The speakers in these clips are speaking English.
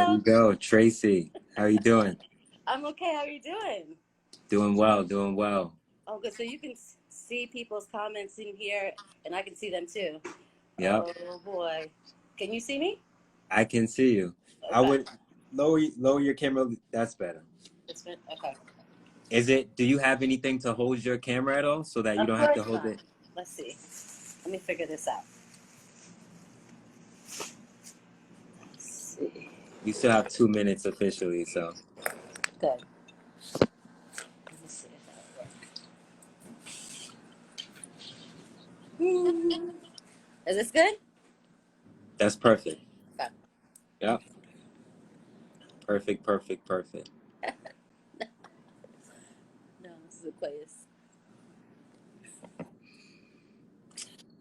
There you go, Tracey. How are you doing? I'm okay. How are you doing? Doing well, doing well. Oh, good. So you can see people's comments in here, and I can see them too. Yep, Oh boy, can you see me? I can see you. I Okay, would lower your camera. That's better. it's been okay. Do you have anything to hold your camera at all so that you Of don't have to course hold not. it? Let's see. Let me figure this out. Let's see. You still have 2 minutes officially, so. Good. Let me see if that'll work. Is this good? That's perfect. Okay. Yep. Perfect, perfect, perfect. No, this is a quiz.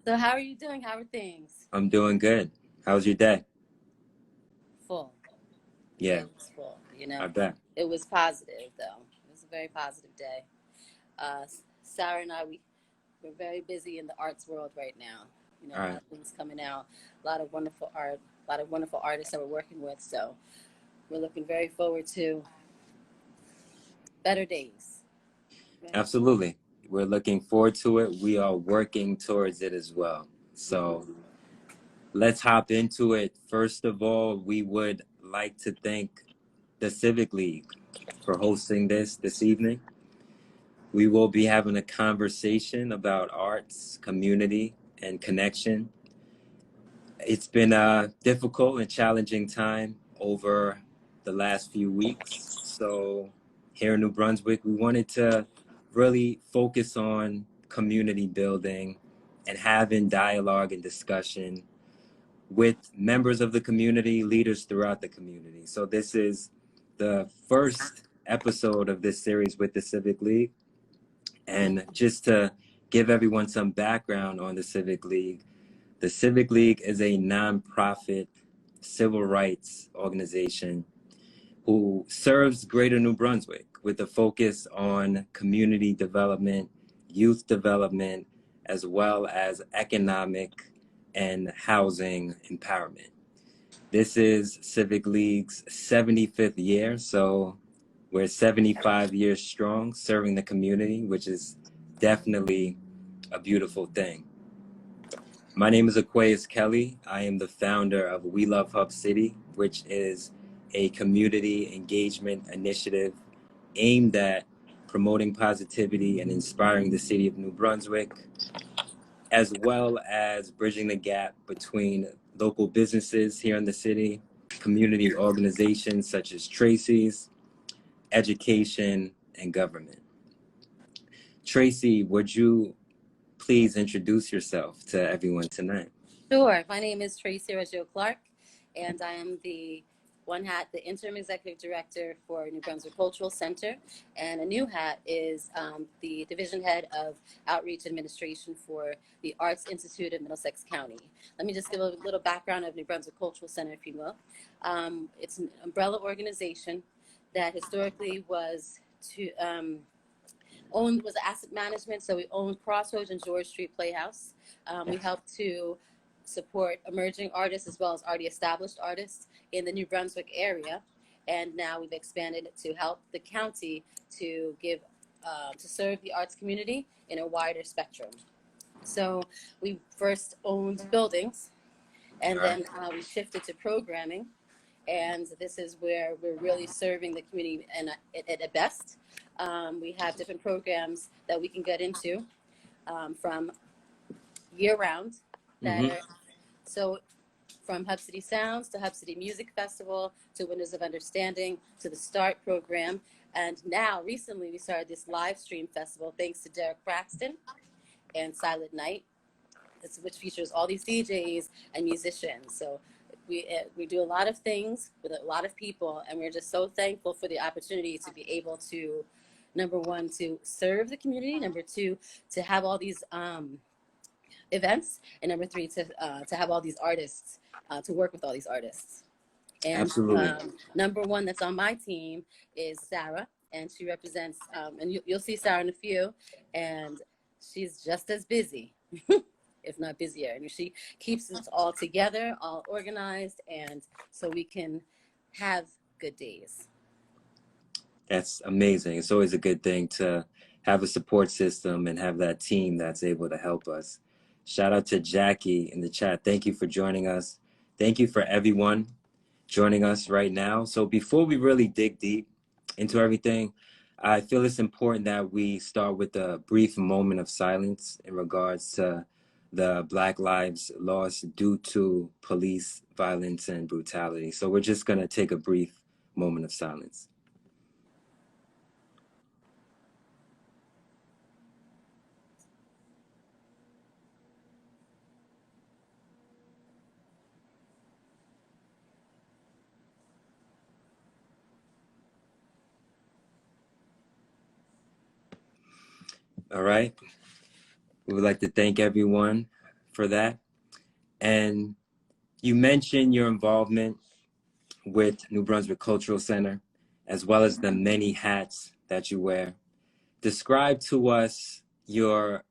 So how are you doing? How are things? I'm doing good. How's your day? Full. The Yeah, day was full. I bet. It was positive though. It was a very positive day. Sarah and we're very busy in the arts world right now. All A lot right. of things coming out, a lot of wonderful art, a lot of wonderful artists that we're working with. So we're looking very forward to better days. Absolutely. We're looking forward to it. We are working towards it as well. So let's hop into it. First of all, we would like to thank the Civic League for hosting this evening. We will be having a conversation about arts, community, and connection. It's been a difficult and challenging time over the last few weeks. So here in New Brunswick, we wanted to really focus on community building and having dialogue and discussion with members of the community, leaders throughout the community. So this is the first episode of this series with the Civic League. And just to give everyone some background on the Civic League is a nonprofit civil rights organization who serves Greater New Brunswick with a focus on community development, youth development, as well as economic and housing empowerment. This is Civic League's 75th year, so we're 75 years strong serving the community, which is definitely a beautiful thing. My name is Aquaus Kelley. I am the founder of We Love Hub City, which is a community engagement initiative aimed at promoting positivity and inspiring the City of New Brunswick, as well as bridging the gap between local businesses here in the city, community organizations such as Tracey's, education, and government. Tracey, would you please introduce yourself to everyone tonight? Sure. My name is Tracey O'Reggio Clark, and I am the interim executive director for New Brunswick Cultural Center, and a new hat is the division head of outreach administration for the Arts Institute of Middlesex County. Let me just give a little background of New Brunswick Cultural Center, if you will. It's an umbrella organization that historically was asset management, so we owned Crossroads and George Street Playhouse. We helped to support emerging artists as well as already established artists in the New Brunswick area, and now we've expanded to help the county to serve the arts community in a wider spectrum. So we first owned buildings, and then we shifted to programming, and this is where we're really serving the community at best. We have different programs that we can get into from year-round that are so from Hub City Sounds to Hub City Music Festival to Windows of Understanding to the START program. And now, recently, we started this live stream festival thanks to Derek Braxton and Silent Night, which features all these DJs and musicians. So we do a lot of things with a lot of people, and we're just so thankful for the opportunity to be able to, number one, to serve the community, number two, to have all these events, and number three, to have all these artists, to work with all these artists. And Absolutely. Number one that's on my team is Sarah, and she represents, and you'll see Sarah in a few, and she's just as busy, if not busier. And she keeps us all together, all organized, and so we can have good days. That's amazing. It's always a good thing to have a support system and have that team that's able to help us. Shout out to Jackie in the chat. Thank you for joining us. Thank you for everyone joining us right now. So before we really dig deep into everything, I feel it's important that we start with a brief moment of silence in regards to the Black lives lost due to police violence and brutality. So we're just going to take a brief moment of silence. All right. We would like to thank everyone for that. And you mentioned your involvement with New Brunswick Cultural Center, as well as the many hats that you wear. Describe to us your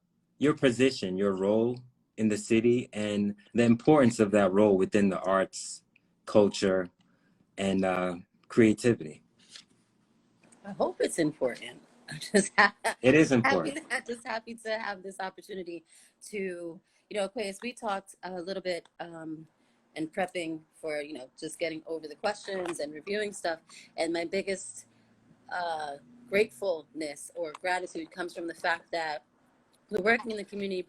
position, your role in the city, and the importance of that role within the arts, culture, and creativity. I hope it's important. I'm just It is important. happy to have this opportunity to, Kway, as we talked a little bit and prepping for, just getting over the questions and reviewing stuff. And my biggest gratefulness or gratitude comes from the fact that we're working in the community,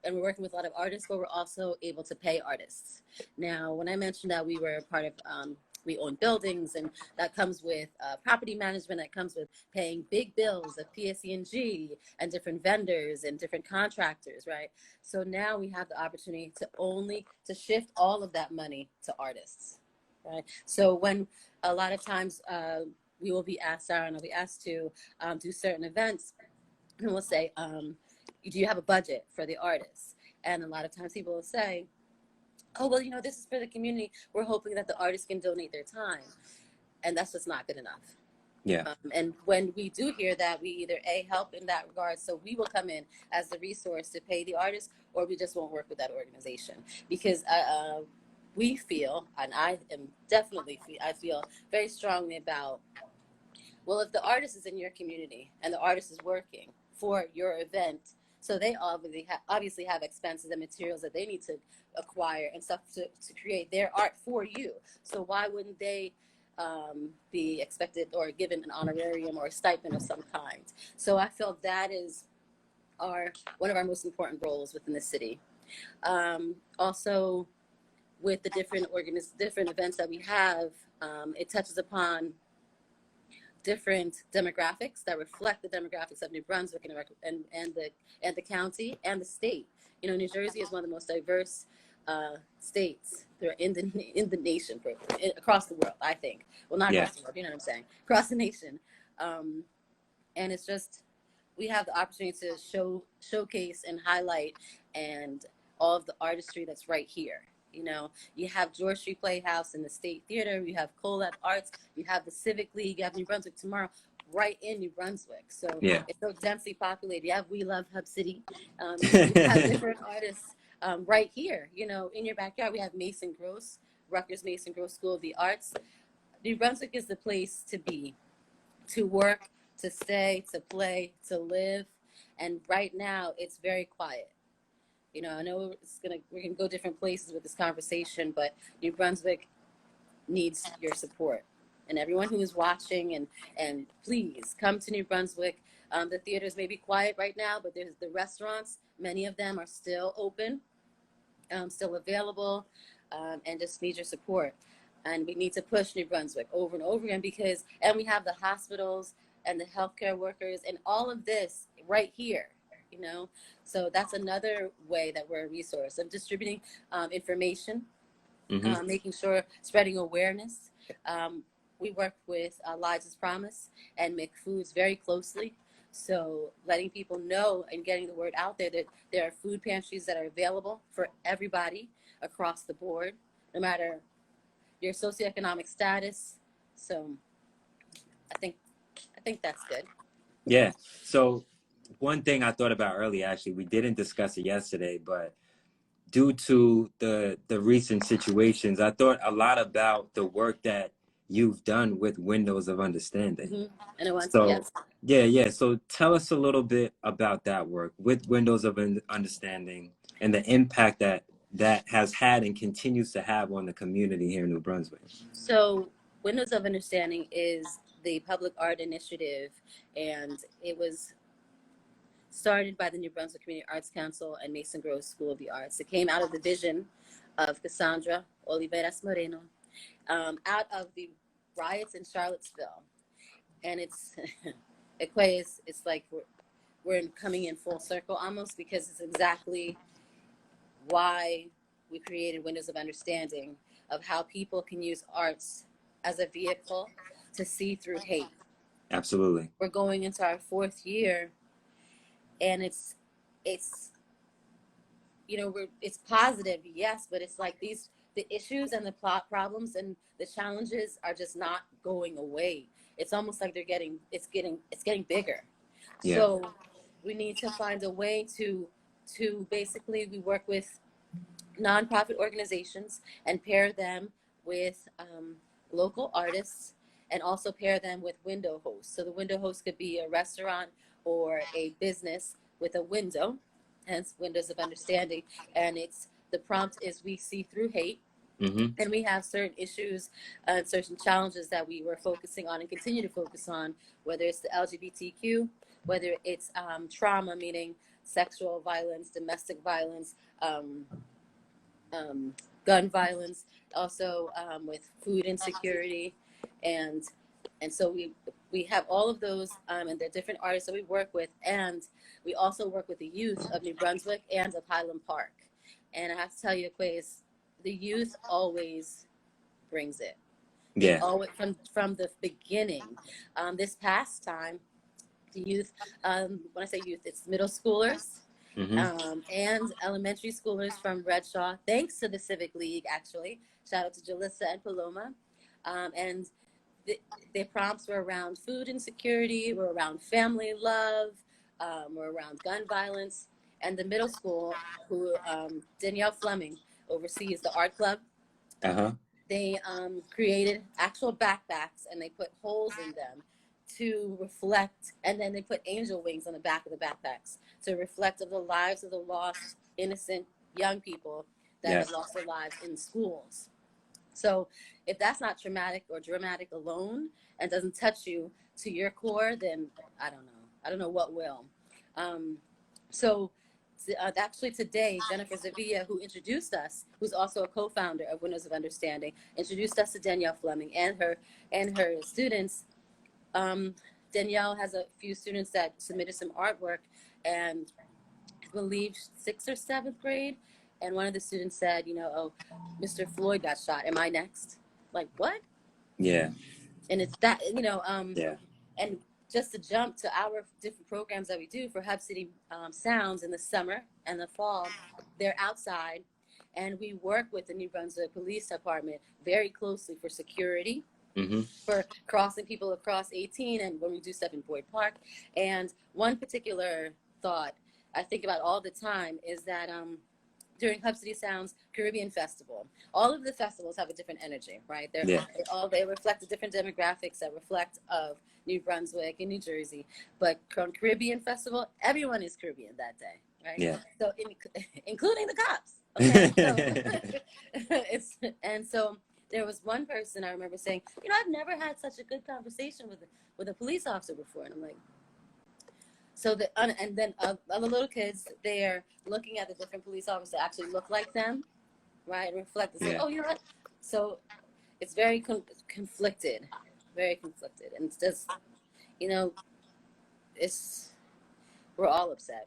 and we're working with a lot of artists, but we're also able to pay artists. Now, when I mentioned that we were part of, we own buildings, and that comes with property management, that comes with paying big bills of PSE&G and different vendors and different contractors, right? So now we have the opportunity to shift all of that money to artists, right? So when a lot of times we will be asked, Sarah and I'll be asked to do certain events, and we'll say, do you have a budget for the artists? And a lot of times people will say, oh, well, this is for the community. We're hoping that the artists can donate their time. And that's just not good enough. Yeah. And when we do hear that, we either help in that regard. So we will come in as the resource to pay the artists, or we just won't work with that organization. Because we feel, and I feel very strongly about, well, if the artist is in your community and the artist is working for your event, so they obviously have expenses and materials that they need to acquire and stuff to create their art for you. So why wouldn't they be expected or given an honorarium or a stipend of some kind? So I feel that is one of our most important roles within the city. Also, with the different events that we have, it touches upon different demographics that reflect the demographics of New Brunswick and the county and the state. New Jersey is one of the most diverse states in the nation, across the world, I think. Well, not across the world, you know what I'm saying? Across the nation. And it's just, we have the opportunity to showcase and highlight and all of the artistry that's right here. You have George Street Playhouse and the State Theater, you have Colab Arts, you have the Civic League, you have New Brunswick Tomorrow right in New Brunswick. So it's so densely populated. You have We Love Hub City. You have different artists right here, in your backyard. We have Rutgers Mason Gross School of the Arts. New Brunswick is the place to be, to work, to stay, to play, to live. And right now it's very quiet. I know we're gonna go different places with this conversation, but New Brunswick needs your support. And everyone who is watching, and please come to New Brunswick. The theaters may be quiet right now, but there's the restaurants. Many of them are still open, still available, and just need your support. And we need to push New Brunswick over and over again and we have the hospitals and the healthcare workers and all of this right here. So that's another way that we're a resource of distributing information, making sure spreading awareness. We work with Lives' Promise and McFoods very closely. So letting people know and getting the word out there that there are food pantries that are available for everybody across the board, no matter your socioeconomic status. So I think that's good. Yeah. So one thing I thought about earlier, actually, we didn't discuss it yesterday, but due to the recent situations, I thought a lot about the work that you've done with Windows of Understanding. And it went, So yes. yeah. So tell us a little bit about that work with Windows of Understanding and the impact that that has had and continues to have on the community here in New Brunswick. So Windows of Understanding is the public art initiative, and it was started by the New Brunswick Community Arts Council and Mason Groves School of the Arts. It came out of the vision of Cassandra Oliveras Moreno, out of the riots in Charlottesville. And it's, Kway, it's like we're coming in full circle almost, because it's exactly why we created Windows of Understanding, of how people can use arts as a vehicle to see through hate. Absolutely. We're going into our 4th year, and it's you know, it's positive, yes, but it's like the issues and the plot problems and the challenges are just not going away. It's almost like it's getting bigger. Yeah. So we need to find a way to basically, we work with nonprofit organizations and pair them with local artists, and also pair them with window hosts. So the window host could be a restaurant or a business with a window, hence Windows of Understanding. And the prompt is, we see through hate. And we have certain issues and certain challenges that we were focusing on and continue to focus on, whether it's the LGBTQ, whether it's trauma, meaning sexual violence, domestic violence, gun violence, also with food insecurity. And so we have all of those, and the different artists that we work with. And we also work with the youth of New Brunswick and of Highland Park. And I have to tell you, Kway, the youth always brings it. Yeah. Always, from the beginning. This past time, the youth, when I say youth, it's middle schoolers and elementary schoolers from Redshaw, thanks to the Civic League, actually. Shout out to Jalissa and Paloma. And their prompts were around food insecurity, were around family love, were around gun violence. And the middle school, who Danielle Fleming oversees the art club, they created actual backpacks, and they put holes in them to reflect, and then they put angel wings on the back of the backpacks to reflect of the lives of the lost, innocent young people that have lost their lives in schools. So if that's not traumatic or dramatic alone and doesn't touch you to your core, then I don't know. I don't know what will. So actually today, Jennifer Zavia, who introduced us, who's also a co-founder of Windows of Understanding, introduced us to Danielle Fleming and her students. Danielle has a few students that submitted some artwork, and I believe 6th or 7th grade. And one of the students said, you know, oh, Mr. Floyd got shot. Am I next? Like, what? Yeah. And it's that, you know, and just to jump to our different programs that we do for Hub City Sounds in the summer and the fall, they're outside, and we work with the New Brunswick Police Department very closely for security, for crossing people across 18, and when we do stuff in Boyd Park. And one particular thought I think about all the time is that during Hub City Sounds Caribbean Festival, all of the festivals have a different energy, right? They reflect the different demographics that reflect of New Brunswick and New Jersey. But on Caribbean Festival, everyone is Caribbean that day, right? Yeah. So including the cops. Okay. And so there was one person I remember saying, you know, I've never had such a good conversation with a police officer before. And I'm like, so and then other little kids, they're looking at the different police officers that actually look like them, right? And reflect and say, oh, you know what? So it's very conflicted, very conflicted. And it's just, you know, we're all upset.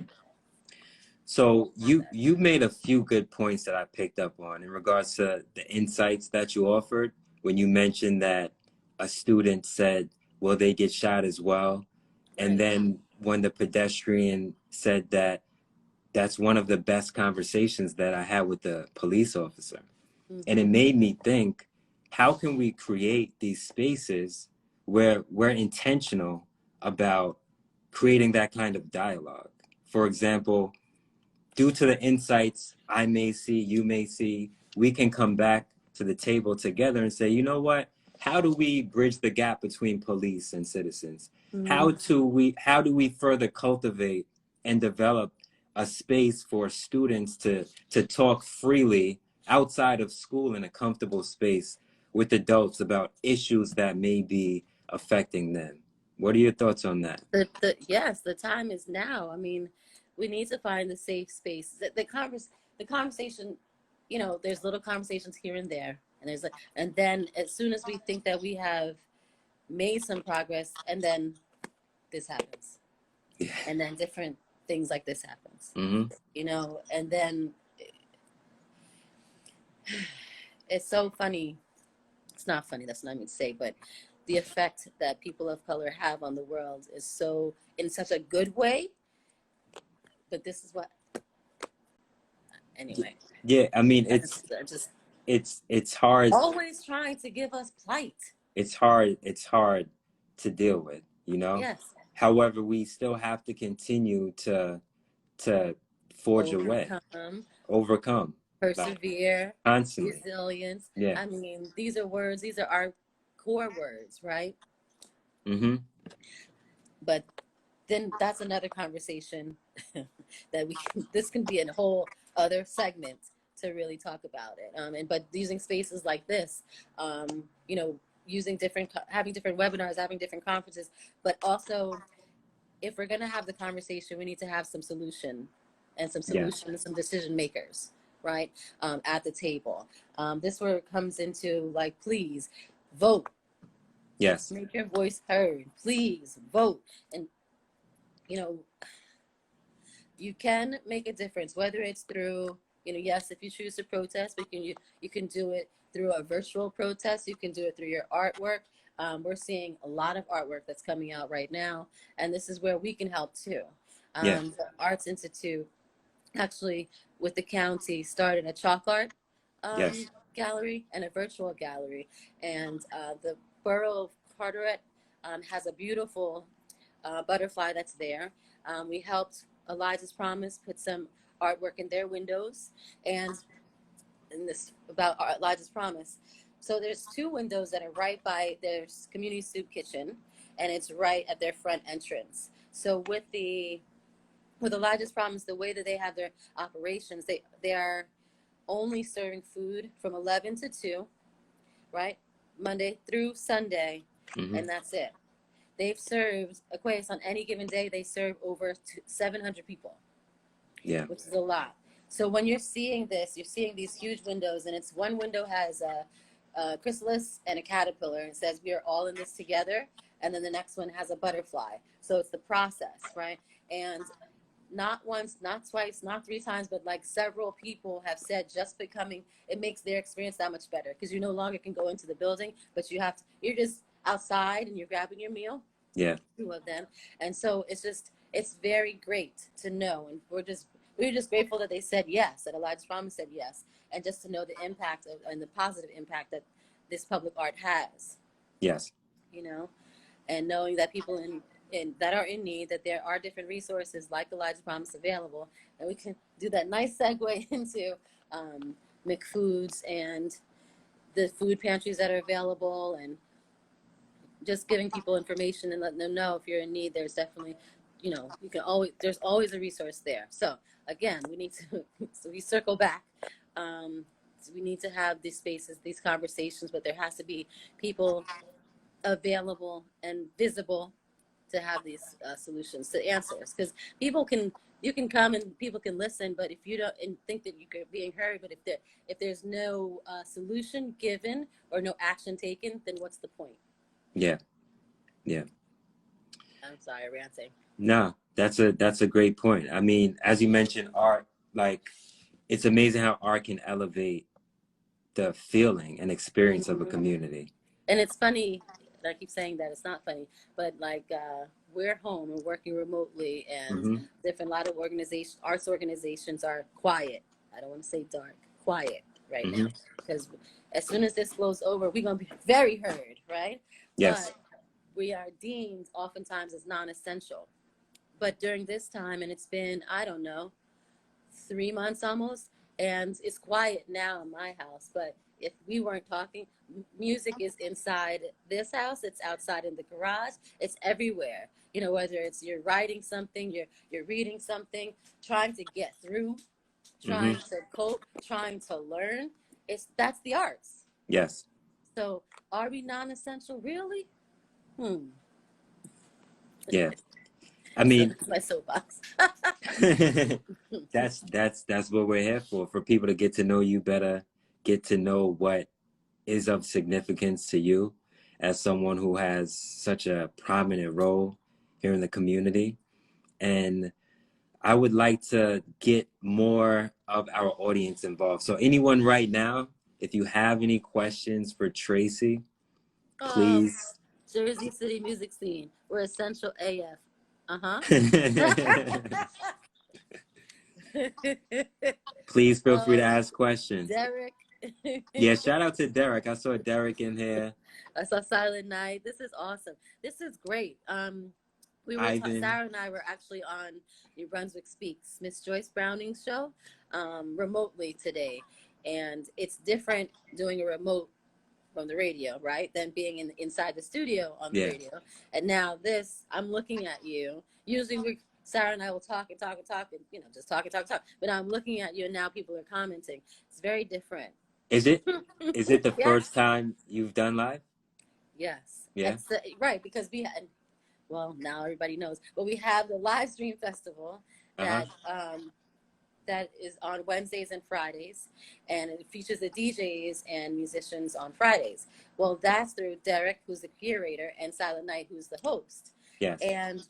So you made a few good points that I picked up on in regards to the insights that you offered when you mentioned that a student said, will they get shot as well? And then when the pedestrian said that that's one of the best conversations that I had with the police officer. And it made me think, how can we create these spaces where we're intentional about creating that kind of dialogue? For example, due to the insights I may see, you may see, we can come back to the table together and say, you know what? how do we bridge the gap between police and citizens? Mm-hmm. How do we further cultivate and develop a space for students to talk freely outside of school in a comfortable space with adults about issues that may be affecting them? What are your thoughts on that? Yes, the time is now. I mean, we need to find the safe space. The conversation, you know, there's little conversations here and there, and and then as soon as we think that we have made some progress, and then this happens, Yeah. and then different things like this happens, Mm-hmm. you know, and then it's so funny. It's not funny. That's not me to say, but the effect that people of color have on the world is so in such a good way. But this is what anyway. Yeah, I mean I just it's hard. always trying to give us plight. It's hard to deal with, you know? Yes. However, we still have to continue to forge a way, overcome, like Persevere, constantly. resilience. Yeah. I mean, these are words, these are our core words, right? Mm-hmm. But then that's another conversation that this can be a whole other segment to really talk about it. But using spaces like this, you know, having different webinars, having different conferences, but also if we're going to have the conversation, we need to have some solution and some decision makers, right? At the table. This where it comes into like, please vote. Yes. Make your voice heard. Please vote. And, you know, you can make a difference, whether it's through, you know, yes, if you choose to protest, but you can do it through a virtual protest. You can do it through your artwork. We're seeing a lot of artwork that's coming out right now, and this is where we can help too. Yeah. The Arts Institute, actually, with the county, started a chalk art Yes. gallery and a virtual gallery, and the borough of Carteret has a beautiful butterfly that's there. We helped Elijah's Promise put some artwork in their windows, and in this about Elijah's Promise. So there's two windows that are right by their community soup kitchen, and it's right at their front entrance. So with Elijah's Promise, the way that they have their operations, they are only serving food from 11 to 2, right? Monday through Sunday, Mm-hmm. and that's it. They've served Aquaus on any given day. They serve over 700 people. Yeah. Which is a lot. So when you're seeing this, you're seeing these huge windows, and it's one window has a chrysalis and a caterpillar, and it says we are all in this together. And then the next one has a butterfly. So it's the process, right? And not once, not twice, not 3 times, but like several people have said it makes their experience that much better, because you no longer can go into the building, but you're just outside and you're grabbing your meal. Yeah. 2 of them. And so it's very great to know. And we're just grateful that they said yes, that Elijah's Promise said yes. And just to know the impact and the positive impact that this public art has. Yes. You know, and knowing that people that are in need, that there are different resources like Elijah's Promise available. And we can do that nice segue into McFoods and the food pantries that are available, and just giving people information and letting them know if you're in need. There's definitely, you know, there's always a resource there. So again, so we circle back. So we need to have these spaces, these conversations, but there has to be people available and visible to have these solutions to answers, because you can come and people can listen, but if you don't and think that you're being heard, but if there's no solution given or no action taken, then what's the point? Yeah. Yeah. I'm sorry, ranting. No, that's a great point. I mean, as you mentioned, art, like, it's amazing how art can elevate the feeling and experience of a community. And it's funny, I keep saying that, it's not funny, but like we're home and working remotely, and a lot of arts organizations are quiet. I don't want to say dark, quiet right now, because as soon as this blows over, we're going to be very heard, right? Yes. But we are deemed oftentimes as non-essential. But during this time, and it's been, I don't know, 3 months almost, and it's quiet now in my house, but if we weren't talking, music is inside this house, it's outside in the garage, it's everywhere. You know, whether it's you're writing something, you're reading something, trying to get through, Mm-hmm. trying to cope, trying to learn. That's the arts. Yes. So are we non-essential? Really? Hmm. Yeah. I So mean, that's my soapbox. that's what we're here for people to get to know you better, get to know what is of significance to you as someone who has such a prominent role here in the community. And I would like to get more of our audience involved. So anyone right now, if you have any questions for Tracey, Oh, please Jersey City music scene. We're essential AF. Uh-huh. please feel free to Oh, ask questions. Derek. Yeah, shout out to Derek. I saw Derek in here. I saw Silent Night. This is awesome. This is great. Ivan. Sarah and I were actually on New Brunswick Speaks, Miss Joyce Browning's show, remotely today, and it's different doing a remote from the radio, right, than being inside the studio on the Yeah. radio. And now this, I'm looking at you. Usually Sarah and I will talk and talk and talk and, you know, just talk and talk and talk. But I'm looking at you and now people are commenting. It's very different. Is it the Yes. first time you've done live? Yes. Yeah. Right, because we had, well, now everybody knows, but we have the live stream festival Uh-huh. that is on Wednesdays and Fridays, and it features the DJs and musicians on Fridays. Well, that's through Derek, who's the curator, and Silent Night, who's the host. Yes. And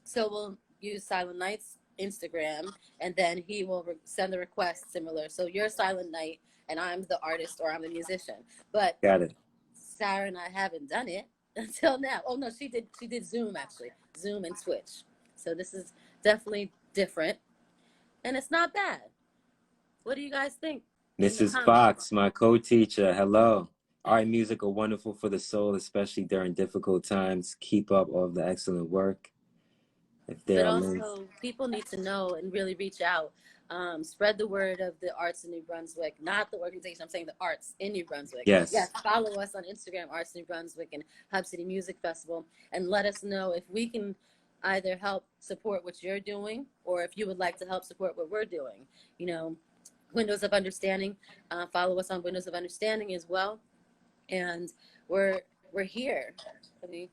so we'll use Silent Night's Instagram, and then he will send the request similar. So you're Silent Night, and I'm the artist or I'm the musician. But Got it. Sarah and I haven't done it until now. Oh no, she did Zoom, actually, Zoom and Twitch. So this is definitely different, and it's not bad. What do you guys think? Mrs. Fox, my co-teacher, hello. Art and music are wonderful for the soul, especially during difficult times. Keep up all of the excellent work. If there But are links. also, people need to know and really reach out. Spread the word of the arts in New Brunswick, not the organization. I'm saying the arts in New Brunswick. Yes. Yes, follow us on Instagram, Arts New Brunswick and Hub City Music Festival, and let us know if we can either help support what you're doing or if you would like to help support what we're doing. You know, Windows of Understanding. Follow us on Windows of Understanding as well. And we're here. I mean,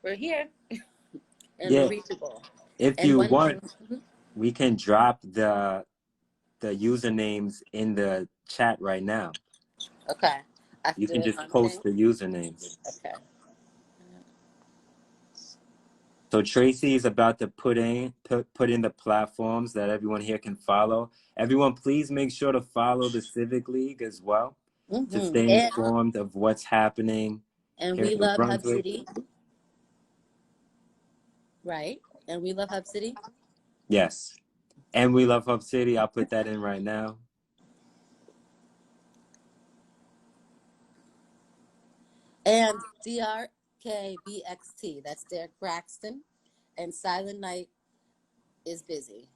we're here and we're reachable. If And you want, we can drop the usernames in the chat right now. Okay. You can just post the usernames. Okay. So Tracey is about to put in the platforms that everyone here can follow. Everyone, please make sure to follow the Civic League as well to stay informed of what's happening. And we love Hub City. Right. And we love Hub City. Yes. And we love Hub City. I'll put that in right now. And DRKBXT, that's Derek Braxton. And Silent Night is busy.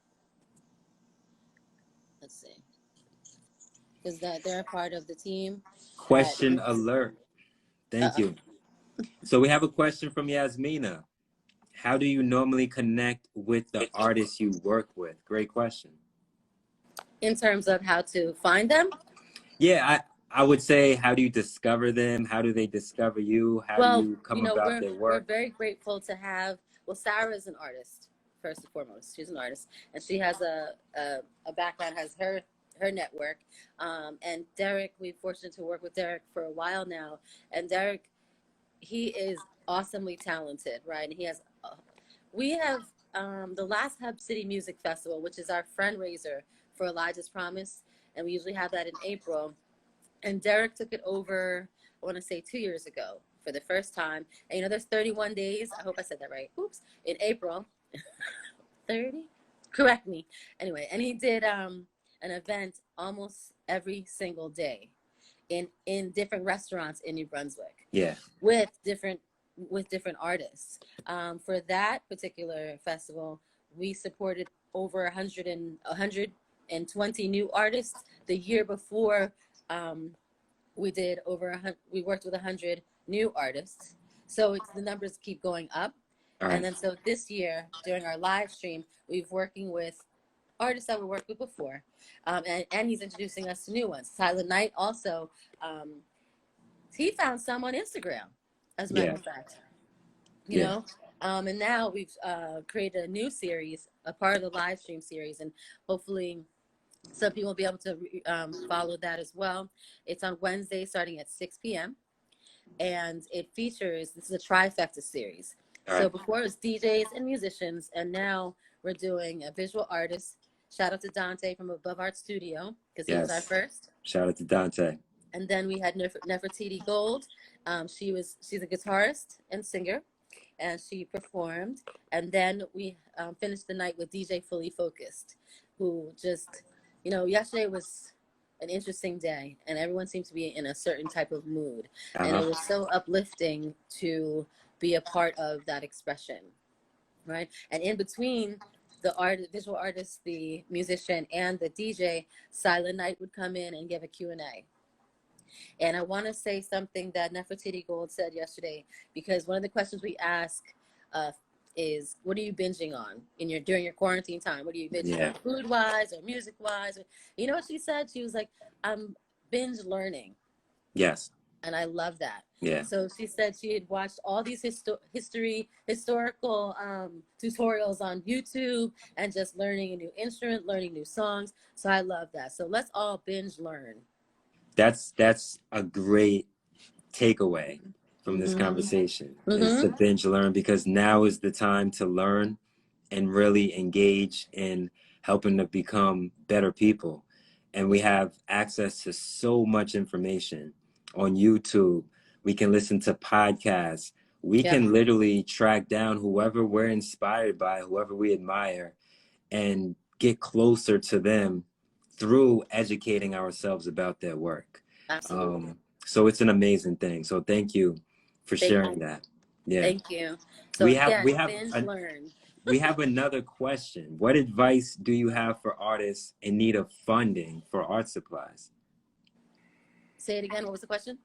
Let's see. Because they're a part of the team. Question alert. Thank you. So we have a question from Yasmina. How do you normally connect with the artists you work with? Great question. In terms of how to find them? Yeah, I would say, how do you discover them? How do they discover you? How do you come about their work? We're very grateful to have, well, Sarah is an artist, first and foremost. She's an artist. And she has a background, has her network. And Derek, we're fortunate to work with Derek for a while now. And Derek, he is awesomely talented, right? And he has, we have the last Hub City Music Festival, which is our fundraiser for Elijah's Promise. And we usually have that in April. And Derek took it over, I want to say 2 years ago for the first time. And, you know, there's 31 days. I hope I said that right. Oops. In April. 30? Correct me. Anyway, and he did an event almost every single day in different restaurants in New Brunswick. Yeah. With different artists. For that particular festival, we supported over 120 new artists. The year before, We did we worked with 100 new artists. So the numbers keep going up. All And right. then so this year during our live stream, we've working with artists that we worked with before. And he's introducing us to new ones. Silent Night also, he found some on Instagram, as a matter Yeah. of fact. You Yeah. know, and now we've created a new series, a part of the live stream series, and hopefully some people will be able to follow that as well. It's on Wednesday starting at 6 p.m. And it features, this is a trifecta series. All So right. before it was DJs and musicians, and now we're doing a visual artist. Shout out to Dante from Above Art Studio, because he was our Yes. first. Shout out to Dante. And then we had Nefertiti Gold. She's a guitarist and singer, and she performed. And then we finished the night with DJ Fully Focused, who just, yesterday was an interesting day, and everyone seemed to be in a certain type of mood. And it was so uplifting to be a part of that expression, right? And in between visual artist, the musician, and the DJ, Silent Night would come in and give a Q&A. And I want to say something that Nefertiti Gold said yesterday, because one of the questions we ask is, what are you binging on during your quarantine time? What are you binging on, food wise or music wise? You know what she said? She was like, I'm binge learning. Yes. And I love that. Yeah. So she said she had watched all these historical tutorials on YouTube, and just learning a new instrument, learning new songs. So I love that. So let's all binge learn. That's a great takeaway from this conversation, is to binge learn, because now is the time to learn and really engage in helping to become better people. And we have access to so much information on YouTube. We can listen to podcasts. We can literally track down whoever we're inspired by, whoever we admire, and get closer to them through educating ourselves about their work. Absolutely. So it's an amazing thing. So thank you for sharing that. Yeah. Thank you. So binge learn. We have another question. What advice do you have for artists in need of funding for art supplies? Say it again. What was the question?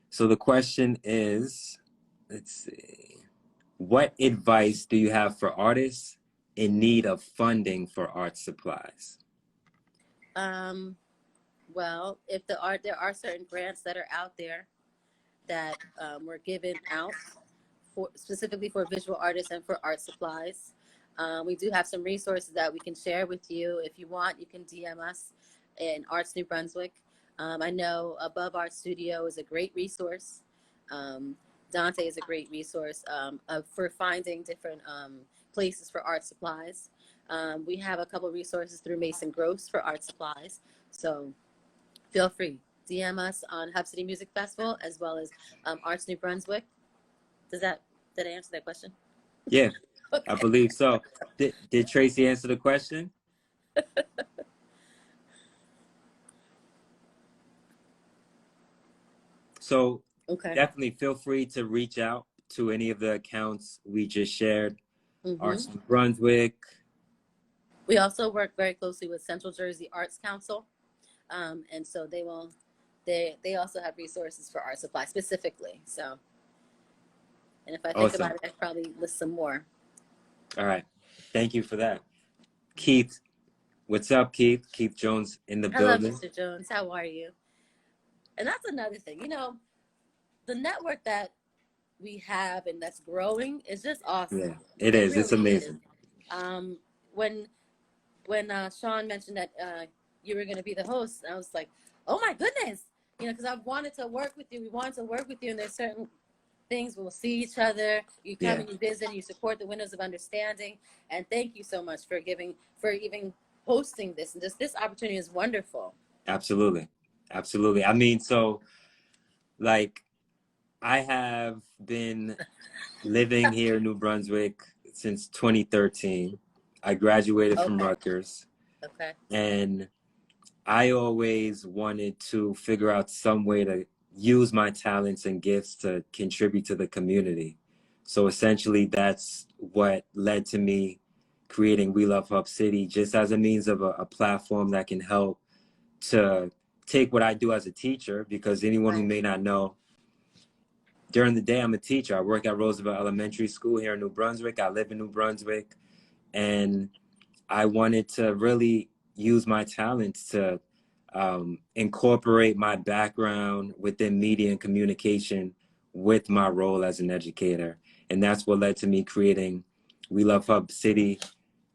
So the question is, let's see, what advice do you have for artists in need of funding for art supplies? Well, there are certain grants that are out there that were given out specifically for visual artists and for art supplies. We do have some resources that we can share with you. If you want, you can DM us in Arts New Brunswick. I know Above Art Studio is a great resource. Dante is a great resource for finding different places for art supplies. We have a couple resources through Mason Gross for art supplies. So feel free. DM us on Hub City Music Festival, as well as Arts New Brunswick. Did I answer that question? Yeah, okay. I believe so. Did Tracey answer the question? So definitely feel free to reach out to any of the accounts we just shared. Arts New Brunswick. We also work very closely with Central Jersey Arts Council. And so they also have resources for art supply specifically. So, and if I think about it, I'd probably list some more. All right. Thank you for that. Keith, what's up, Keith? Keith Jones in the building. Hello, Mr. Jones. How are you? And that's another thing, the network that we have and that's growing is just awesome. Yeah, it is. Really, it's amazing. When Sean mentioned that you were going to be the host, I was like, oh my goodness, because I've wanted to work with you. We wanted to work with you, and there's certain things we'll see each other. You come and you visit, and you support the Windows of Understanding, and thank you so much for even hosting this. And just this opportunity is wonderful. Absolutely. I mean, so like, I have been living here in New Brunswick since 2013. I graduated from Rutgers. Okay. And I always wanted to figure out some way to use my talents and gifts to contribute to the community. So essentially, that's what led to me creating We Love Hub City, just as a means of a platform that can help to take what I do as a teacher, because anyone who may not know, during the day, I'm a teacher. I work at Roosevelt Elementary School here in New Brunswick. I live in New Brunswick, and I wanted to really use my talents to incorporate my background within media and communication with my role as an educator. And that's what led to me creating We Love Hub City,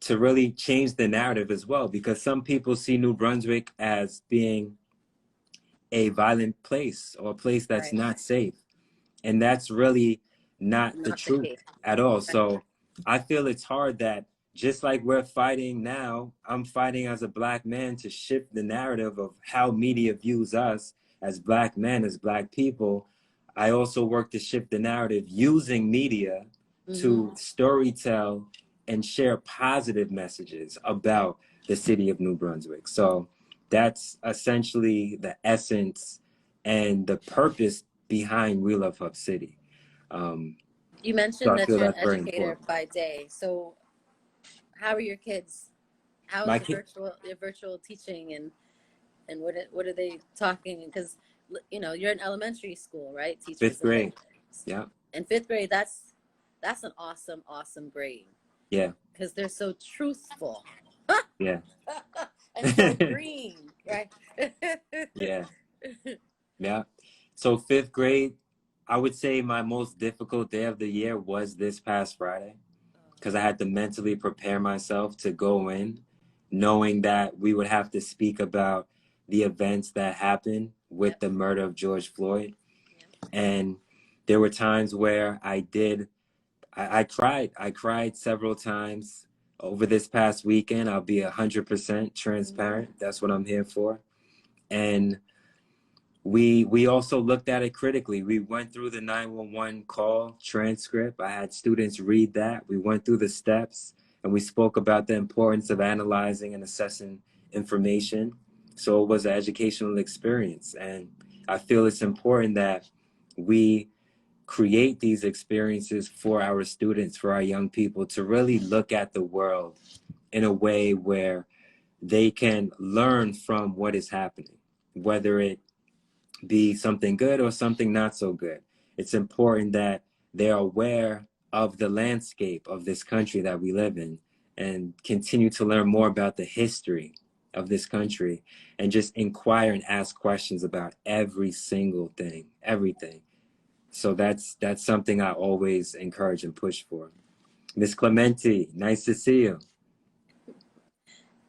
to really change the narrative as well, because some people see New Brunswick as being a violent place or a place that's Right. not safe. And that's really not the Not the truth case. at all. Right. So I feel it's hard that just like we're fighting now, I'm fighting as a Black man to shift the narrative of how media views us as Black men, as Black people. I also work to shift the narrative using media to storytell and share positive messages about the city of New Brunswick. So that's essentially the essence and the purpose behind We Love Hub City. You So mentioned I that feel you're an that's very educator important. by day. So how are your kids? How is My the kid, virtual teaching, and what are they talking? Because you're in elementary school, right? fifth Teachers and grade. Yeah, in fifth grade, that's an awesome grade yeah, because they're so truthful yeah, and so green, right? yeah, yeah. So fifth grade, I would say my most difficult day of the year was this past Friday, because I had to mentally prepare myself to go in, knowing that we would have to speak about the events that happened with Yep. the murder of George Floyd. Yep. And there were times where I cried. I cried several times over this past weekend. I'll be 100% transparent. That's what I'm here for. And we also looked at it critically. We went through the 911 call transcript. I had students read that. We went through the steps, and we spoke about the importance of analyzing and assessing information. So it was an educational experience. And I feel it's important that we create these experiences for our students, for our young people, to really look at the world in a way where they can learn from what is happening, whether it be something good or something not so good. It's important that they're aware of the landscape of this country that we live in, and continue to learn more about the history of this country, and just inquire and ask questions about every single thing, everything. So that's something I always encourage and push for. Miss Clementi, nice to see you.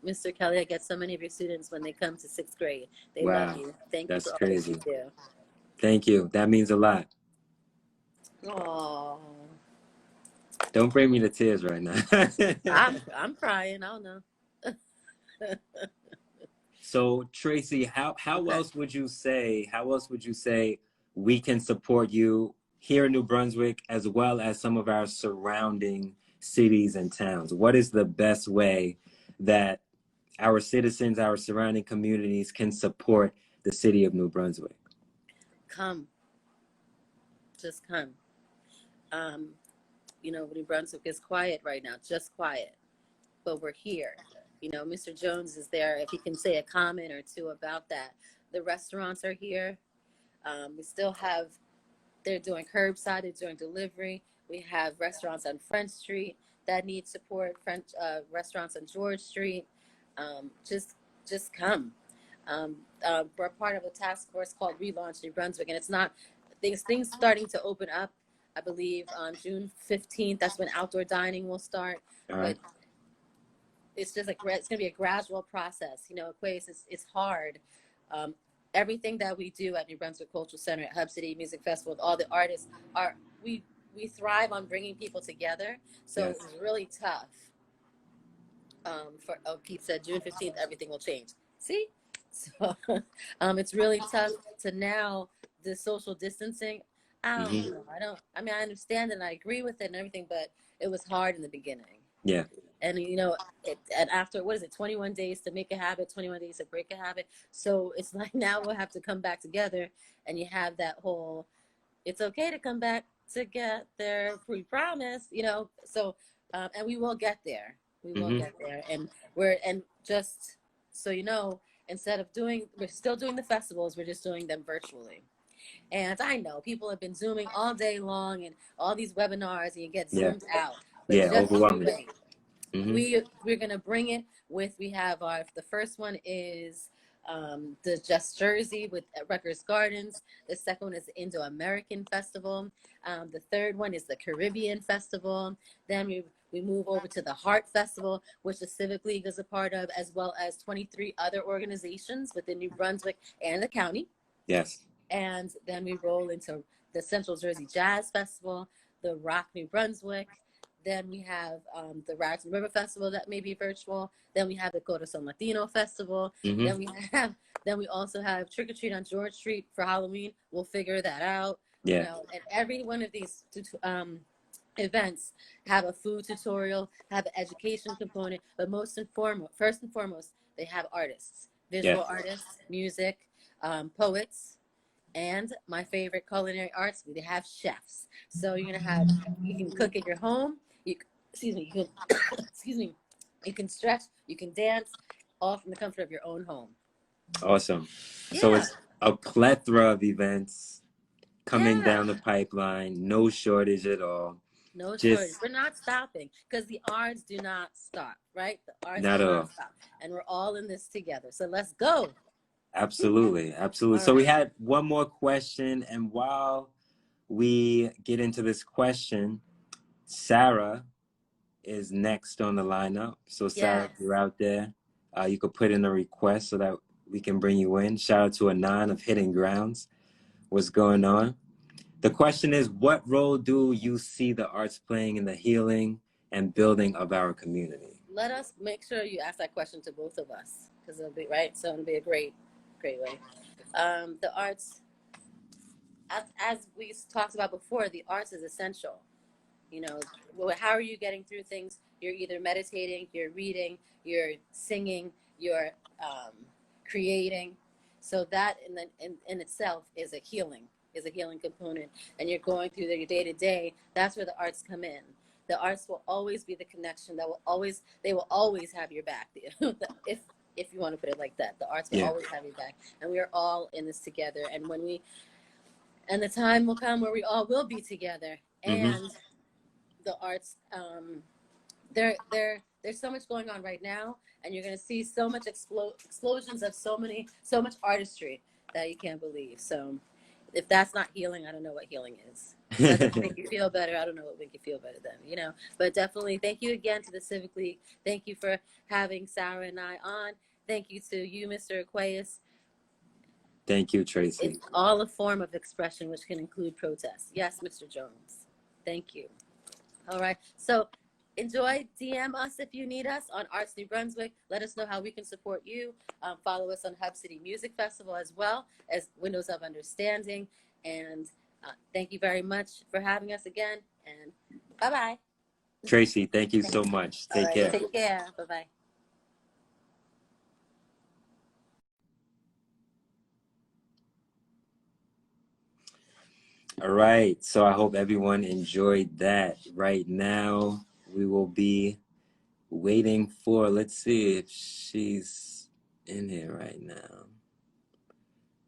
Mr. Kelly, I get so many of your students when they come to sixth grade. They love Wow, you. Thank you that's for all that you crazy. do. Thank you. That means a lot. Oh, Don't bring me to tears right now. I'm crying. I don't know. So Tracey, how Okay. else would you say, we can support you here in New Brunswick as well as some of our surrounding cities and towns? What is the best way that our citizens, our surrounding communities can support the city of New Brunswick? Come, just come. Um, New Brunswick is quiet right now, just quiet, but we're here. Mr. Jones is there. If he can say a comment or two about that, the restaurants are here. We still have, they're doing curbside, they're doing delivery. We have restaurants on French Street that need support, French restaurants on George Street. Just come. We're part of a task force called Relaunch New Brunswick, and it's not things starting to open up. I believe on June 15th, that's when outdoor dining will start. All But right. it's just like it's going to be a gradual process. Kway, it's hard. Everything that we do at New Brunswick Cultural Center, at Hub City Music Festival, all the artists are we thrive on bringing people together. So Yes. it's really tough. Pete said June 15th, everything will change. See, so it's really tough to now the social distancing. I don't Mm-hmm. know. I understand and I agree with it and everything, but it was hard in the beginning. Yeah. And and after, what is it, 21 days to make a habit, 21 days to break a habit. So it's like now we'll have to come back together, and you have that whole, it's okay to come back together, we promise, so and we will get there. We will Mm-hmm. get there. And just so you know, instead of we're still doing the festivals, we're just doing them virtually. And I know people have been Zooming all day long and all these webinars, and you get Yeah. zoomed out. But Yeah. just you Overwhelming. wait. We're gonna bring it with. We have the first one is the Just Jersey with Rutgers Gardens. The second one is the Indo-American Festival. The third one is the Caribbean Festival. Then we move over to the Heart Festival, which the Civic League is a part of, as well as 23 other organizations within New Brunswick and the county. Yes. And then we roll into the Central Jersey Jazz Festival, the Rock New Brunswick. Then we have the Rags and River Festival that may be virtual. Then we have the Cornerstone Latino Festival. Then we also have Trick or Treat on George Street for Halloween. We'll figure that out. Yeah. You know, and every one of these events have a food tutorial, have an education component, but first and foremost, they have artists, visual artists, music, poets, and my favorite culinary arts, they have chefs. So you can cook at your home. You can you can stretch, you can dance, all from the comfort of your own home. Awesome. Yeah. So it's a plethora of events coming down the pipeline, no shortage at all. No shortage. We're not stopping because the arts do not stop, right? The arts not do not stop. And we're all in this together. So let's go. Absolutely. Absolutely. So we had one more question. And while we get into this question, Sarah is next on the lineup. So Sarah, if you're out there, you could put in a request so that we can bring you in. Shout out to Anon of Hidden Grounds. What's going on? The question is, what role do you see the arts playing in the healing and building of our community? Let us make sure you ask that question to both of us, because it'll be right. So it'll be a great way. The arts, as we talked about before, the arts is essential. You know, how are you getting through things? You're either meditating, you're reading, you're singing, you're creating. So that in itself is a healing component. And you're going through your day to day. That's where the arts come in. The arts will always be the connection they will always have your back. If you want to put it like that, the arts will always have your back. And we are all in this together. And and the time will come where we all will be together. And the arts, there's so much going on right now, and you're going to see so much explosions of so much artistry that you can't believe. So if that's not healing, I don't know what healing is. If that doesn't make you feel better, I don't know what make you feel better then, you know. But definitely thank you again to the Civic League. Thank you for having Sarah and I on. Thank you to you, Mr. Aquaus. Thank you, Tracy. It's all a form of expression, which can include protest. Yes, Mr. Jones. Thank you. All right. So enjoy. DM us if you need us on Arts New Brunswick. Let us know how we can support you. Follow us on Hub City Music Festival as well as Windows of Understanding. And thank you very much for having us again. And bye-bye. Tracy, thank you so much. Take care. Take care. Bye-bye. All right. So I hope everyone enjoyed that. Right now, we will be waiting for, let's see if she's in here right now.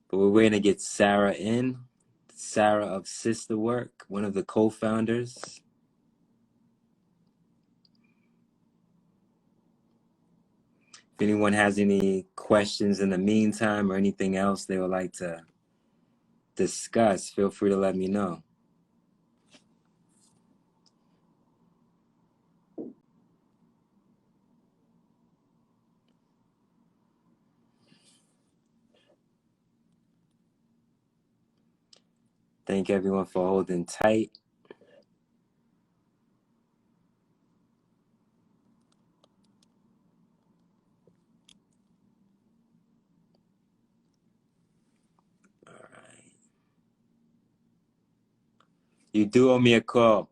But we're waiting to get Sarah in. Sarah of Sister Work, one of the co-founders. If anyone has any questions in the meantime or anything else they would like to discuss, feel free to let me know. Thank everyone for holding tight. All right. You do owe me a call,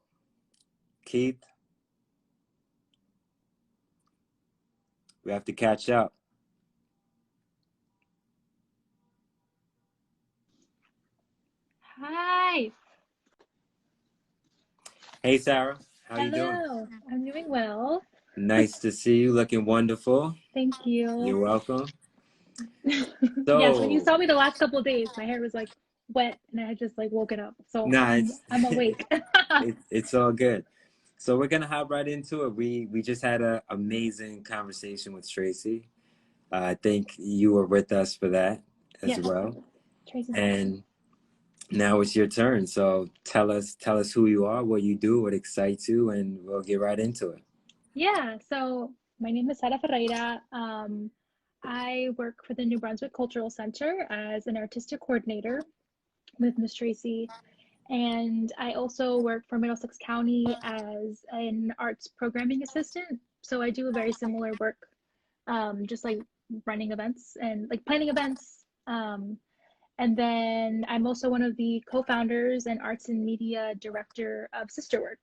Keith. We have to catch up. Hi. Hey, Sarah. How you doing? Hello. I'm doing well. Nice to see you. Looking wonderful. Thank you. You're welcome. Yes, when you So, saw me the last couple of days, my hair was like wet and I had just like woken up. So nah, I'm awake. it's all good. So we're gonna hop right into it. We just had an amazing conversation with Tracey. I think you were with us for that as Yes, well. Tracy's awesome. And now it's your turn. So tell us who you are, what you do, what excites you, and we'll get right into it. Yeah, so my name is Sara Ferreira. I work for the New Brunswick Cultural Center as an artistic coordinator with Miss Tracy. And I also work for Middlesex County as an arts programming assistant. So I do a very similar work, just like running events and like planning events. And then I'm also one of the co-founders and arts and media director of Sister Work,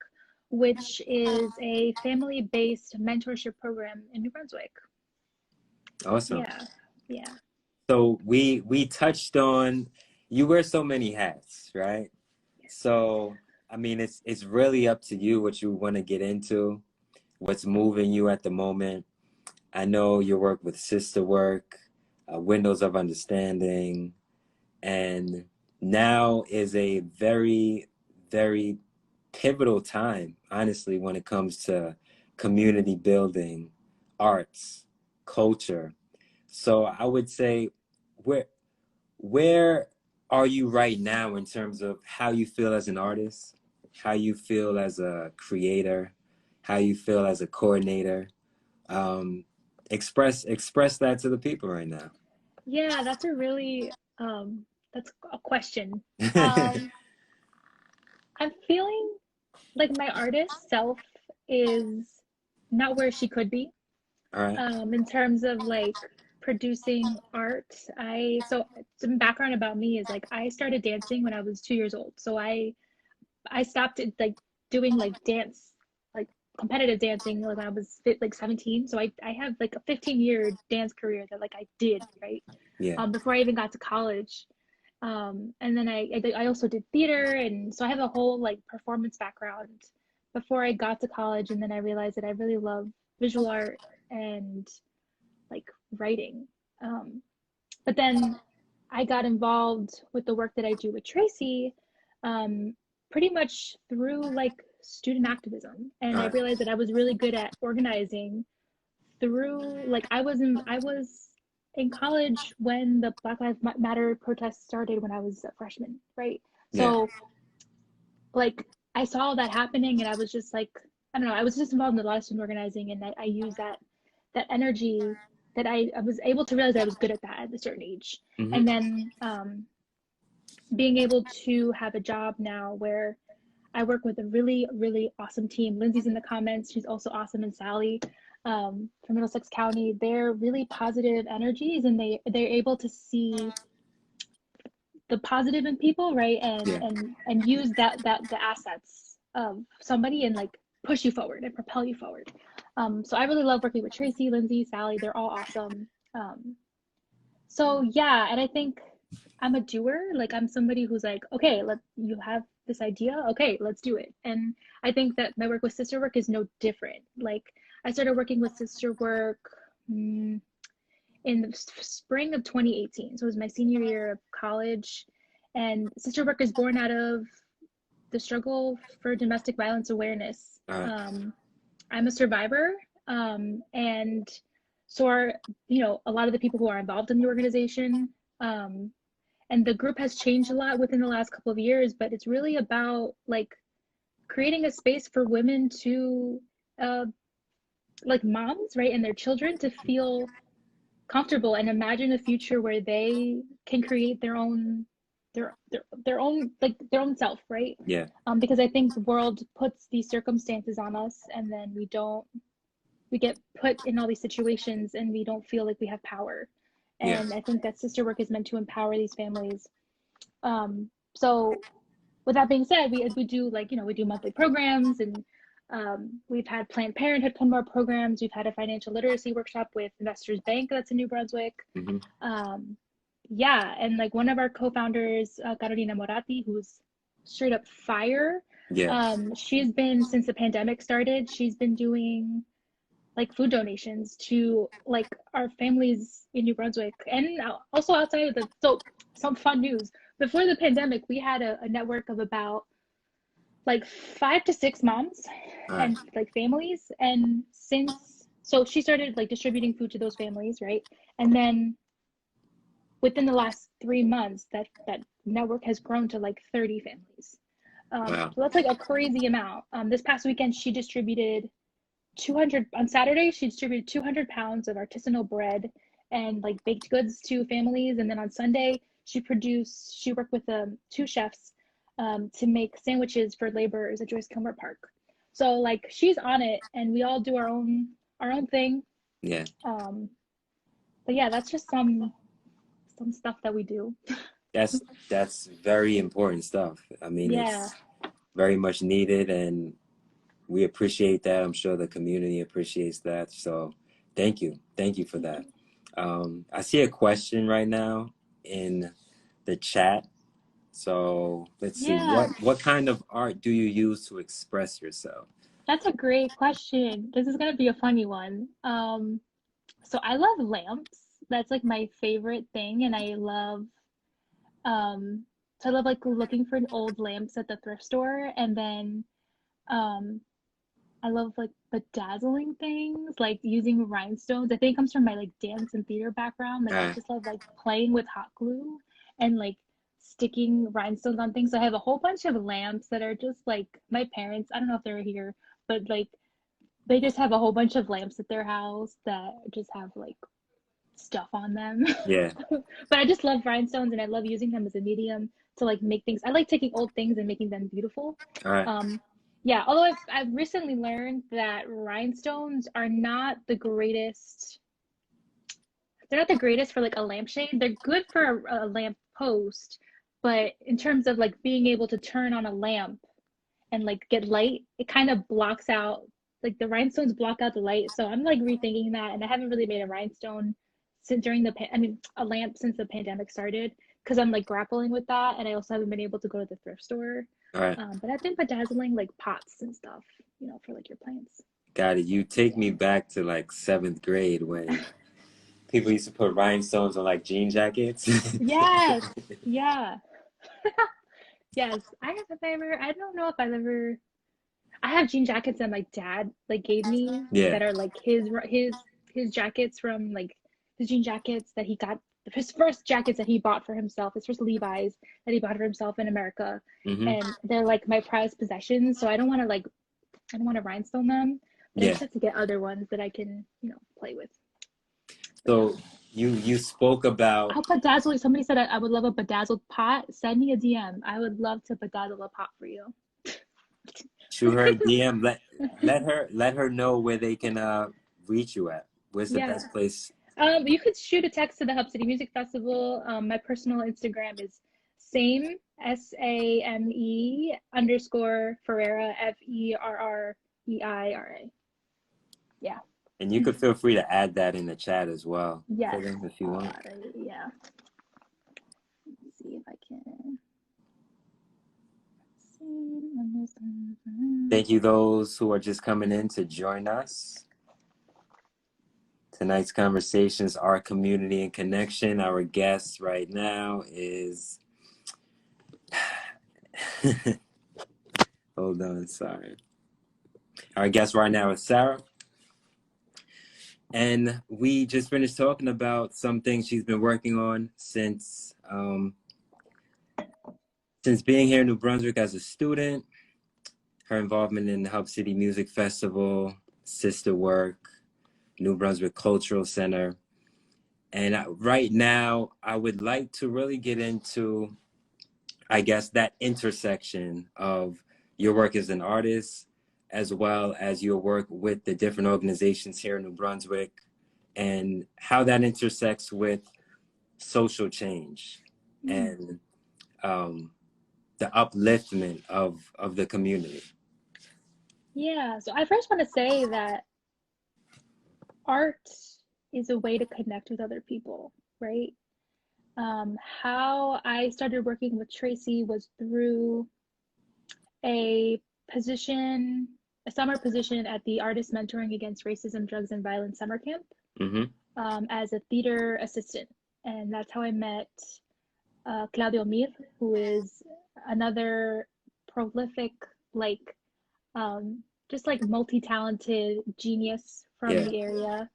which is a family-based mentorship program in New Brunswick. Awesome. Yeah, yeah. So we touched on you wear so many hats, right? So I mean it's really up to you what you want to get into, what's moving you at the moment. I know your work with Sister Work, Windows of Understanding, and now is a very, very pivotal time, honestly, when it comes to community building, arts, culture. So I would say, where where are you right now in terms of how you feel as an artist, how you feel as a creator, how you feel as a coordinator? Um, express that to the people right now. Yeah, that's a really that's a question. Um, I'm feeling like my artist self is not where she could be. All right. In terms of like producing art. So some background about me is like I started dancing when I was 2 years old. So I stopped like doing like dance, like competitive dancing like when I was like 17. So I have like a 15-year dance career that like I did, right? Yeah. Before I even got to college. And then I also did theater, and so I have a whole like performance background before I got to college, and then I realized that I really love visual art and like writing. Um, but then I got involved with the work that I do with Tracy, um, pretty much through like student activism, and All I right. realized that I was really good at organizing through like I was in college when the Black Lives Matter protests started when I was a freshman, right? Yeah. So like I saw that happening and I was just like, I don't know, I was just involved in a lot of student organizing, and I use that energy that I was able to realize that I was good at that at a certain age. Hmm. And then being able to have a job now where I work with a really, really awesome team. Lindsay's in the comments. She's also awesome. And Sally from Middlesex County. They're really positive energies, and they're able to see the positive in people, right? And Yeah. use that the assets of somebody and like push you forward and propel you forward. So I really love working with Tracy, Lindsay, Sally. They're all awesome. So yeah, and I think I'm a doer. Like I'm somebody who's like, okay, you have this idea, okay, let's do it. And I think that my work with Sister Work is no different. Like I started working with Sister Work in the spring of 2018. So it was my senior year of college. And Sister Work is born out of the struggle for domestic violence awareness. All right. I'm a survivor, and so are a lot of the people who are involved in the organization. Um, and the group has changed a lot within the last couple of years, but it's really about like creating a space for women to like moms, right, and their children to feel comfortable and imagine a future where they can create their own like their own self, right? Yeah. Because I think the world puts these circumstances on us, and then we get put in all these situations and we don't feel like we have power. Yeah. And I think that Sister Work is meant to empower these families. So with that being said, we do like, we do monthly programs, and we've had Planned Parenthood come to our programs. We've had a financial literacy workshop with Investors Bank that's in New Brunswick. Hmm. Yeah, and like one of our co-founders, Carolina Moratti, who's straight up fire. Yeah. She's been, since the pandemic started, she's been doing like food donations to like our families in New Brunswick and also outside of the, so some fun news. Before the pandemic, we had a network of about like 5 to 6 moms All right. and like families. And since, so she started like distributing food to those families, right? And then within the last 3 months, that network has grown to like 30 families. Wow. So that's like a crazy amount. This past weekend, she distributed 200, on Saturday, she distributed 200 pounds of artisanal bread and like baked goods to families. And then on Sunday, she worked with 2 chefs to make sandwiches for laborers at Joyce Kilmer Park. So like she's on it, and we all do our own thing. Yeah. But yeah, that's just some stuff that we do. That's very important stuff. I mean, Yeah. it's very much needed, and we appreciate that. I'm sure the community appreciates that. So thank you for that. I see a question right now in the chat. So let's see, Yeah, what kind of art do you use to express yourself? that's a great question. This is gonna be a funny one. So I love lamps. That's like my favorite thing, and um I love like looking for old lamps at the thrift store, and then um I love like bedazzling things, like using rhinestones. I think it comes from my like dance and theater background. Like I Uh, just love like playing with hot glue and like sticking rhinestones on things. So I have a whole bunch of lamps that are just like my parents, I don't know if they're here, but like they just have a whole bunch of lamps at their house that just have like stuff on them. yeah. But I just love rhinestones, and I love using them as a medium to like make things. I like taking old things and making them beautiful. All right. Yeah, although I've recently learned that rhinestones are not the greatest. They're not the greatest for like a lampshade. They're good for a lamp post, but in terms of like being able to turn on a lamp and like get light, it kind of blocks out, like the rhinestones block out the light. So I'm like rethinking that, and I haven't really made a rhinestone since a lamp since the pandemic started, because I'm like grappling with that, and I also haven't been able to go to the thrift store. All right. But I've been bedazzling like pots and stuff, for like your plants. Got it. You take me back to like 7th grade when people used to put rhinestones on like jean jackets. Yes, yeah, yes. I don't know if I've ever. I have jean jackets that my dad like gave me Yeah. that are like his jackets from like his jean jackets that he got, his first jackets that he bought for himself, his first Levi's that he bought for himself in America. Hmm. And they're like my prized possessions. So I don't want to rhinestone them, but I Yeah. just have to get other ones that I can, play with. But yeah. So you spoke about I'll bedazzle. Somebody said I would love a bedazzled pot. Send me a DM. I would love to bedazzle a pot for you. shoot her a DM. Let her know where they can reach you at. Where's the Yeah. best place? You could shoot a text to the Hub City Music Festival. My personal Instagram is same SAME _Ferreira FERREIRA. Yeah. And you could feel free to add that in the chat as well for Yes. them if you want. Yeah. Let's see if I can. Thank you those who are just coming in to join us. Tonight's conversations are community and connection. Our guest right now is hold on, sorry. Our guest right now is Sarah. And we just finished talking about some things she's been working on since being here in New Brunswick as a student, her involvement in the Hub City Music Festival, sister work, New Brunswick Cultural Center. And right now, I would like to really get into, I guess, that intersection of your work as an artist, as well as your work with the different organizations here in New Brunswick, and how that intersects with social change and the upliftment of the community. Yeah. So I first want to say that art is a way to connect with other people, right? How I started working with Tracey was through a position a summer position at the Artist Mentoring Against Racism, Drugs, and Violence summer camp as a theater assistant. And that's how I met Claudio Mir, who is another prolific, like, just like multi-talented genius from the area,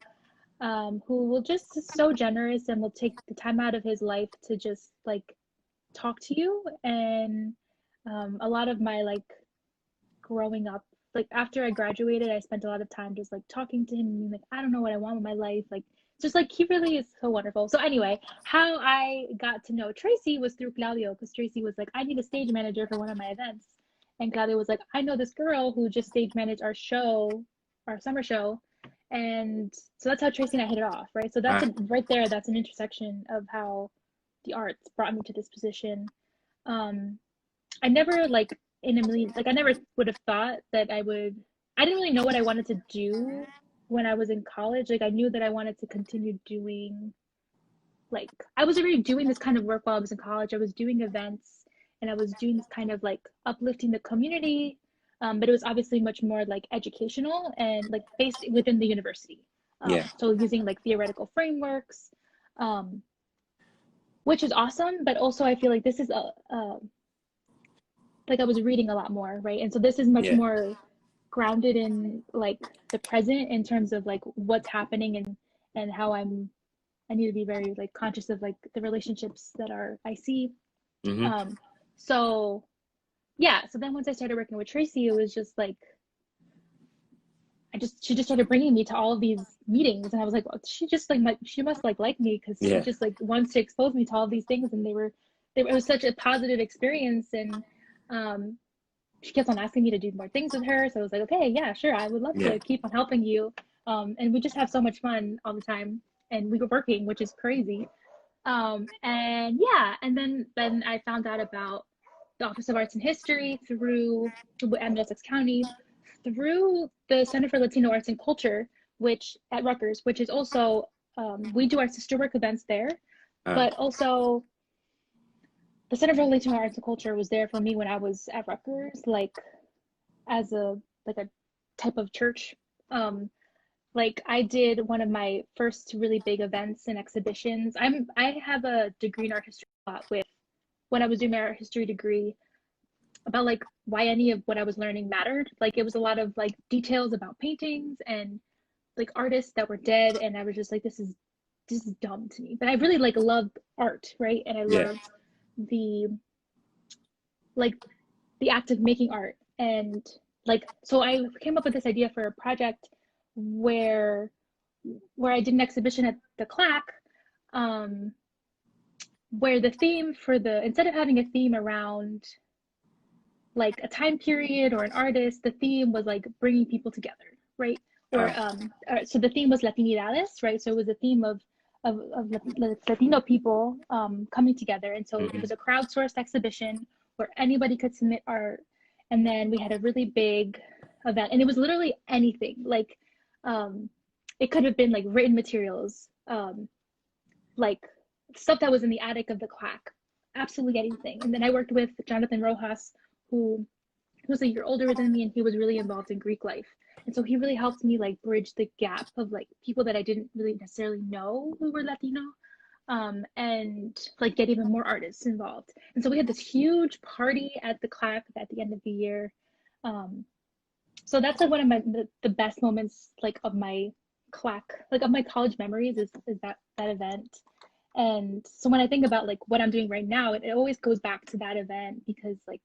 who will just is so generous and will take the time out of his life to just like talk to you. And a lot of my like growing up, like after I graduated, I spent a lot of time just like talking to him and being like, I don't know what I want with my life. Like, just like he really is so wonderful. So anyway, how I got to know Tracey was through Claudio, because Tracey was like, I need a stage manager for one of my events. And Claudio was like, I know this girl who just stage managed our show, our summer show. And so that's how Tracey and I hit it off, right? So that's right there, that's an intersection of how the arts brought me to this position. I never like in a million, like I never would have thought that I didn't really know what I wanted to do when I was in college. Like I knew that I wanted to continue doing, like I was already doing this kind of work while I was in college. I was doing events and I was doing this kind of like uplifting the community, but it was obviously much more like educational and like based within the university. So using like theoretical frameworks, which is awesome, but also I feel like this is like I was reading a lot more, right? And so this is much more grounded in like the present in terms of like what's happening and how I need to be very like conscious of like the relationships that I see. So yeah, so then once I started working with Tracey, it was just like she just started bringing me to all of these meetings, and I was like, well, she must like me, because she just like wants to expose me to all these things, and it was such a positive experience. And she kept on asking me to do more things with her, so I was like, okay, yeah, sure, I would love to keep on helping you. And we just have so much fun all the time, and we were working, which is crazy. And yeah, and then I found out about the Office of Arts and History through Middlesex County, through the Center for Latino Arts and Culture, which at Rutgers, which is also we do our sister work events there, but also the Center for Latino Arts and Culture was there for me when I was at Rutgers, like as a type of church. Like I did one of my first really big events and exhibitions. I have a degree in art history with when I was doing my art history degree, about like why any of what I was learning mattered. Like it was a lot of like details about paintings and like artists that were dead, and I was just like, this is dumb to me. But I really like loved art, right? And I loved the act of making art. And like, so I came up with this idea for a project where I did an exhibition at the Clack, where the theme for instead of having a theme around like a time period or an artist, the theme was like bringing people together, right? Or so the theme was Latinidades, right? So it was a theme of Latino people coming together. And so it was a crowdsourced exhibition where anybody could submit art. And then we had a really big event, and it was literally anything. Like it could have been like written materials, like stuff that was in the attic of the Clack, absolutely anything. And then I worked with Jonathan Rojas, who was a year older than me, and he was really involved in Greek life. And so he really helped me like bridge the gap of like people that I didn't really necessarily know who were Latino, and like get even more artists involved. And so we had this huge party at the Clack at the end of the year. So that's like one of the best moments like of my Clack, like of my college memories is that event. And so when I think about like what I'm doing right now, it always goes back to that event, because like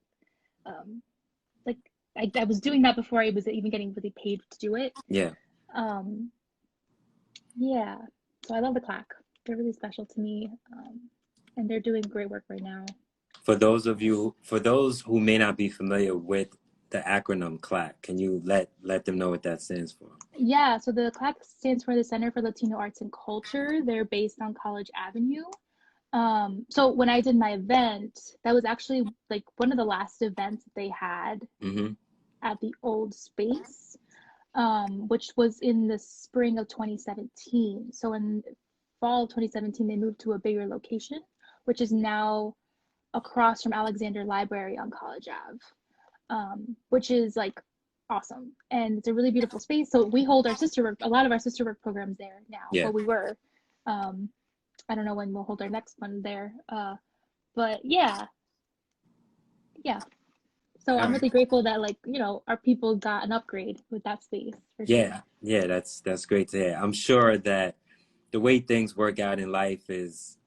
I was doing that before I was even getting really paid to do it. Yeah. So I love the Clack. They're really special to me, and they're doing great work right now. For those who may not be familiar with the acronym CLAC, can you let them know what that stands for? Yeah, so the CLAC stands for the Center for Latino Arts and Culture. They're based on College Avenue. So when I did my event, that was actually like one of the last events that they had at the old space, which was in the spring of 2017. So in fall of 2017, they moved to a bigger location, which is now across from Alexander Library on College Ave, which is like awesome, and it's a really beautiful space. So we hold a lot of our sister work programs there now. Yeah. Well, we were. I don't know when we'll hold our next one there. But yeah. So All I'm right. really grateful that, like, our people got an upgrade with that space for sure. Yeah, that's great to hear. I'm sure that the way things work out in life is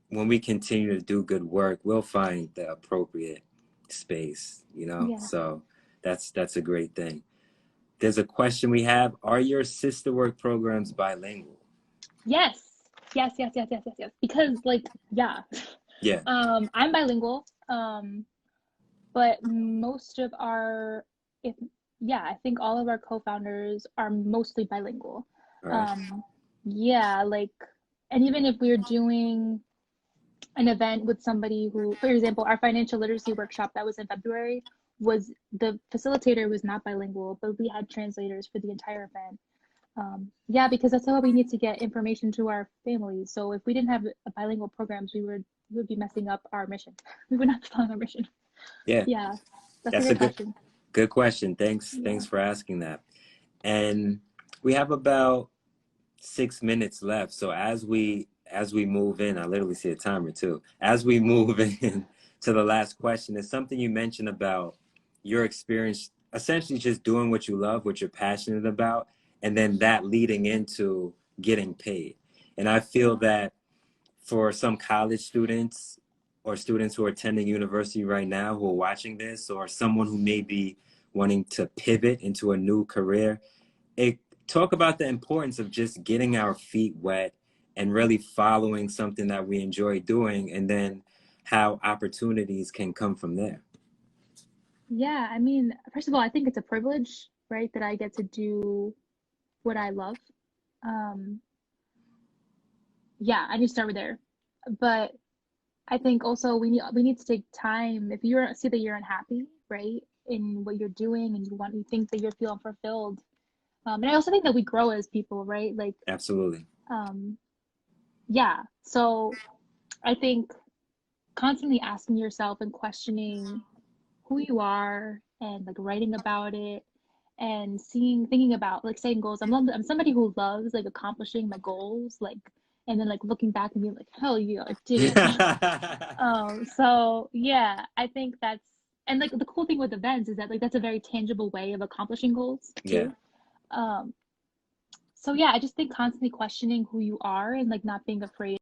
when we continue to do good work, we'll find the appropriate space, Yeah. So that's a great thing. There's a question we have. Are your sister work programs bilingual? Yes. Yes. Because, like, yeah. Yeah. I'm bilingual. But most of if I think all of our co-founders are mostly bilingual. All right. Yeah, like, and even if we're doing an event with somebody who, for example, our financial literacy workshop that was in February, the facilitator was not bilingual, but we had translators for the entire event. Yeah, because that's how we need to get information to our families. So if we didn't have bilingual programs, we would be messing up our mission. We would not be following our mission. Yeah. Yeah, that's a That's a great question. good question. Thanks. Yeah. Thanks for asking that. And we have about 6 minutes left. So as we move in, I literally see a timer too. As we move in to the last question, it's something you mentioned about your experience, essentially just doing what you love, what you're passionate about, and then that leading into getting paid. And I feel that for some college students or students who are attending university right now who are watching this, or someone who may be wanting to pivot into a new career, talk about the importance of just getting our feet wet and really following something that we enjoy doing, and then how opportunities can come from there. Yeah, I mean, first of all, I think it's a privilege, right, that I get to do what I love. Um, yeah, I need to start with there. But I think also we need to take time. If you see that you're unhappy, right, in what you're doing, and you think that you're feeling fulfilled. And I also think that we grow as people, right? Like, Absolutely. um, yeah. So I think constantly asking yourself and questioning who you are, and like writing about it, and thinking about, like, setting goals. I'm somebody who loves, like, accomplishing my goals, like, and then, like, looking back and being like, hell yeah, I did it. So yeah, I think and like the cool thing with events is that, like, that's a very tangible way of accomplishing goals Yeah. too. Um, so yeah, I just think constantly questioning who you are, and like not being afraid